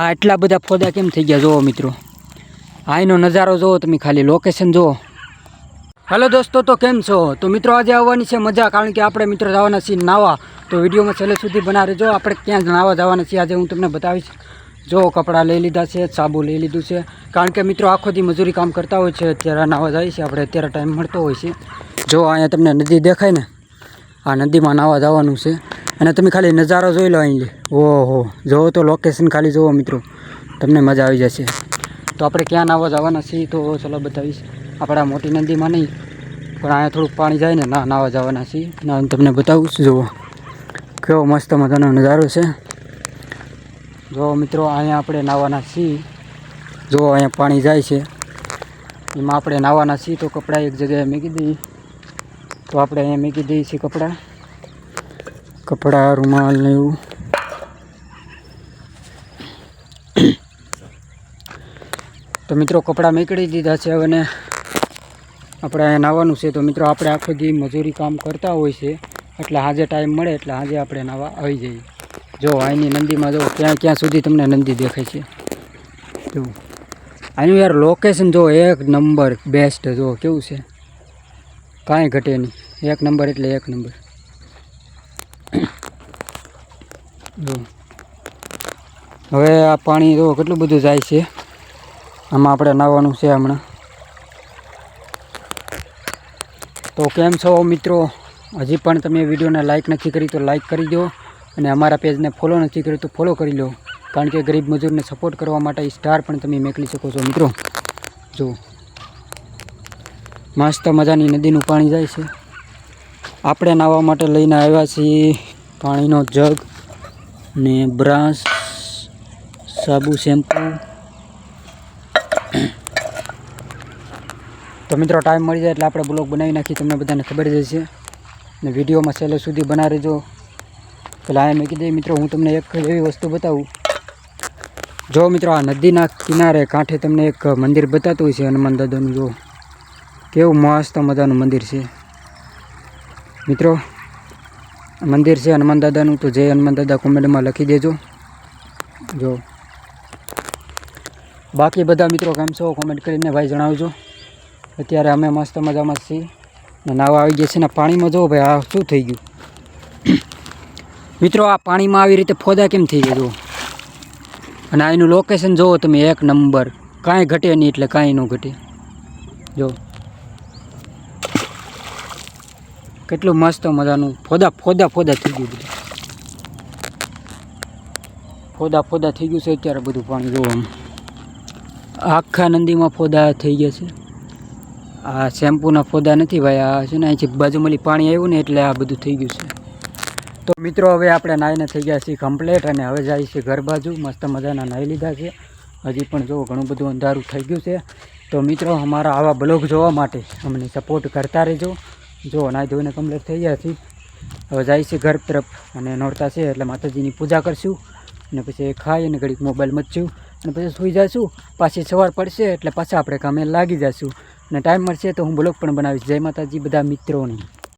આ એટલા બધા ફોદા કેમ થઈ ગયા જુઓ મિત્રો, આનો નજારો જુઓ તમે, ખાલી લોકેશન જુઓ. હેલો દોસ્તો, તો કેમ છો? તો મિત્રો આજે આવવાની છે મજા, કારણ કે આપણે મિત્રો જવાના છીએ નાવા. તો વિડીયોમાં છેલ્લે સુધી બનાવી રહેજો. આપણે ક્યાં નાવા જવાના છીએ આજે હું તમને બતાવીશ. જો કપડાં લઈ લીધા છે, સાબુ લઈ લીધું છે, કારણ કે મિત્રો આખો દી મજૂરી કામ કરતા હોય છે, અત્યારે નાવા જાય છે આપણે, અત્યારે ટાઈમ મળતો હોય છે. જો અહીંયા તમને નદી દેખાય ને, આ નદીમાં નાવા જવાનું છે. અને તમે ખાલી નજારો જોઈ લો અહીં. ઓહો, જોવો તો લોકેશન ખાલી જુઓ મિત્રો, તમને મજા આવી જશે. તો આપણે ક્યાં નાવા જવાના છીએ તો ચલો બતાવીશ. આપણા મોટી નદીમાં નહીં, પણ અહીંયા થોડુંક પાણી જાય ને, નાવા જવાના છીએ. ના તમને બતાવું છું. જુઓ કેવો મસ્ત મજાનો નજારો છે. જો મિત્રો અહીંયા આપણે નાવાના છીએ. જો અહીંયા પાણી જાય છે, એમાં આપણે નાવાના છીએ. તો કપડાં એક જગ્યાએ મૂકી દઈએ, તો આપણે અહીંયા મૂકી દઈએ છીએ કપડાં, રૂમાલ ને એવું. તો મિત્રો કપડાં મેકડી દીધા છે. હવે ને આપણે અહીંયા નાવાનું છે. તો મિત્રો આપણે આખો દી મજૂરી કામ કરતા હોય છે, એટલે આજે ટાઈમ મળે એટલે આજે આપણે નાવા આવી જઈએ. જો અહીંની નદીમાં જો ક્યાં સુધી તમને નદી દેખાય છે. જો આનું યાર લોકેશન જો એક નંબર બેસ્ટ. જો કેવું છે, કાંઈ ઘટે નહીં, એક નંબર એટલે એક નંબર. જો હવે આ પાણી જો કેટલું બધું જાય છે, આમાં આપણે નાહવાનું છે હમણાં. તો કેમ છો મિત્રો? હજી પણ તમે વિડીયોને લાઇક નથી કરી તો લાઇક કરી દો, અને અમારા પેજને ફોલો નથી કર્યું તો ફોલો કરી લો, કારણ કે ગરીબ મજૂરને સપોર્ટ કરવા માટે સ્ટાર પણ તમે મેકલી શકો છો મિત્રો. જો મસ્ત મજાની નદીનું પાણી જાય છે. આપણે નાહવા માટે લઈને આવ્યા છીએ પાણીનો જગ ને બ્રશ, સાબુ, શેમ્પૂ. તો મિત્રો ટાઈમ મળી જાય એટલે આપણે બ્લોગ બનાવી નાખીએ, તમને બધાને ખબર જ છે. ને વિડીયોમાં છેલ્લે સુધી બનાવી રહેજો. પેલા મેં કીધું મિત્રો હું તમને એક એવી વસ્તુ બતાવું. જો મિત્રો આ નદીના કિનારે કાંઠે તમને એક મંદિર બતાતું હોય છે, હનુમાન દાદાનું. જો કેવું મસ્ત મજાનું મંદિર છે મિત્રો. મંદિર છે હનુમાન દાદાનું. તો જય હનુમાન દાદા કોમેન્ટમાં લખી દેજો. જો બાકી બધા મિત્રો કેમ છો કોમેન્ટ કરીને ભાઈ જણાવજો. અત્યારે અમે મસ્ત મજામાં છીએ ને નાવા આવી ગયા છે ને પાણીમાં. જો ભાઈ આ શું થઈ ગયું મિત્રો, આ પાણીમાં આવી રીતે ફોદા કેમ થઈ ગયા? જુઓ, અને આનું લોકેશન જુઓ તમે, એક નંબર, કાંઈ ઘટે નહીં એટલે કાંઈ ન ઘટે. જો કેટલું મસ્ત મજાનું ફોદા થઈ ગયું બધું, ફોદા થઈ ગયું છે અત્યારે બધું પાણી. જોવામાં આખા નદીમાં ફોદા થઈ ગયા છે. આ શેમ્પૂના ફોદા નથી ભાઈ, આ છે ને અહીંથી બાજુમાંથી પાણી આવ્યું ને એટલે આ બધું થઈ ગયું છે. તો મિત્રો હવે આપણે નાહીને થઈ ગયા છીએ કમ્પ્લેટ, અને હવે જાય છે ઘર બાજુ. મસ્ત મજાના નાહી લીધા છે. હજી પણ જો ઘણું બધું અંધારું થઈ ગયું છે. તો મિત્રો અમારા આવા બ્લોગ જોવા માટે અમને સપોર્ટ કરતા રહેજો. જો નાહી ધોઈને કમ્પ્લેટ થઈ ગયા છીએ. હવે જાય છે ઘર તરફ, અને નોરતા છે એટલે માતાજીની પૂજા કરશું, અને પછી ખાઈ અને ઘડીક મોબાઈલ મચશું, અને પછી સૂઈ જઈશું. પાછી સવાર પડશે એટલે પાછા આપણે કામે લાગી જઈશું, અને ટાઈમ મળશે તો હું બ્લોગ પણ બનાવીશ. જય માતાજી બધા મિત્રોની.